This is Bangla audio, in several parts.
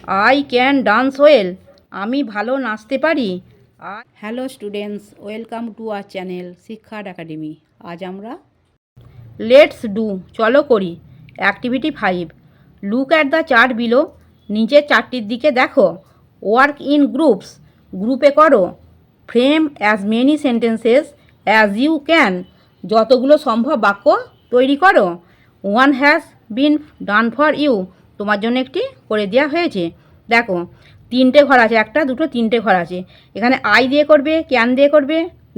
আই ক্যান ডান্স ওয়েল, আমি ভালো নাচতে পারি। Hello students, welcome to our channel শিক্ষার একাডেমি। আজ আমরা লেটস ডু, চলো করি, activity 5। Look at the chart below, নিচের চারটির দিকে দেখো। ওয়ার্ক ইন গ্রুপস, গ্রুপে করো। Frame as many sentences as you can, যতগুলো সম্ভব বাক্য তৈরি করো। One has been done for you, তোমার জন্য একটি করে দেওয়া হয়েছে। দেখো তিনটে ঘর আছে, একটা দুটো তিনটে ঘর আছে। এখানে আই দিয়ে করবে, ক্যান দিয়ে করবে,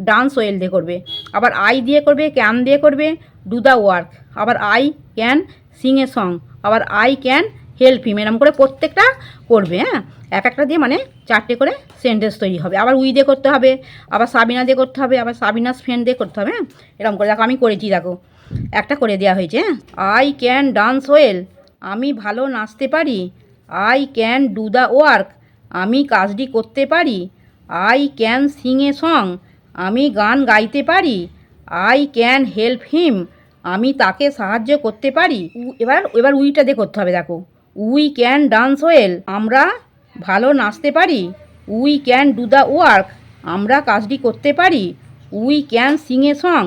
ডান্স ওয়েল দিয়ে করবে। আবার আই দিয়ে করবে, ক্যান দিয়ে করবে, ডু দ্য ওয়ার্ক। আবার I can sing a song, আবার আই ক্যান হেল্প হিম, এরকম করে প্রত্যেকটা করবে। হ্যাঁ, এক একটা দিয়ে মানে চারটে করে সেন্টেন্স তৈরি হবে। আবার উই দিয়ে করতে হবে, আবার সাবিনা দিয়ে করতে হবে, আবার সাবিনাস ফ্রেন্ড দিয়ে করতে হবে। হ্যাঁ, এরকম করে দেখো আমি করেছি, দেখো একটা করে দেওয়া হয়েছে। হ্যাঁ, আই ক্যান ডান্স ওয়েল, আমি ভালো নাচতে পারি। I can do the work, আমি কাজটি করতে পারি। I can sing a song, আমি গান গাইতে পারি। আই ক্যান হেল্প হিম, আমি তাকে সাহায্য করতে পারি। এবার উইটা দিয়ে করতে হবে। দেখো উই ক্যান ডান্স ওয়েল, আমরা ভালো নাচতে পারি। We can do the work, আমরা কাজটি করতে পারি। We can sing a song,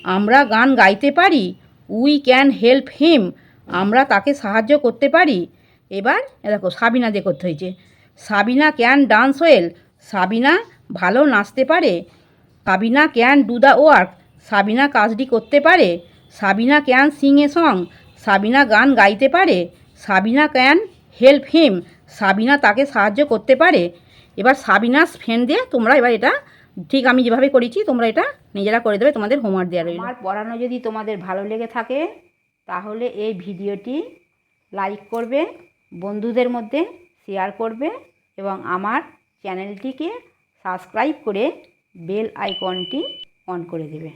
আমরা গান গাইতে পারি। উই ক্যান হেল্প হিম, আমরা তাকে সাহায্য করতে পারি। এবার দেখো সাবিনা দিয়ে করতে হয়েছে। Sabina can dance well, Sabina ভালো নাচতে পারে। Sabina can do the work, Sabina কাজটি করতে পারে। Sabina can sing a song, Sabina গান গাইতে পারে। Sabina can help him, Sabina তাকে সাহায্য করতে পারে। এবার সাবিনাস ফ্রেন্ড দিয়ে তোমরা এবার এটা ঠিক আমি যেভাবে করেছি তোমরা এটা নিজেরা করে দেবে, তোমাদের হোমওয়ার্ক দেওয়া রইল। আমার পড়ানো যদি তোমাদের ভালো লেগে থাকে তাহলে এই ভিডিওটি লাইক করবে, বন্ধুদের মধ্যে শেয়ার করবে এবং আমার চ্যানেলটিকে সাবস্ক্রাইব করে বেল আইকনটি অন করে দেবে।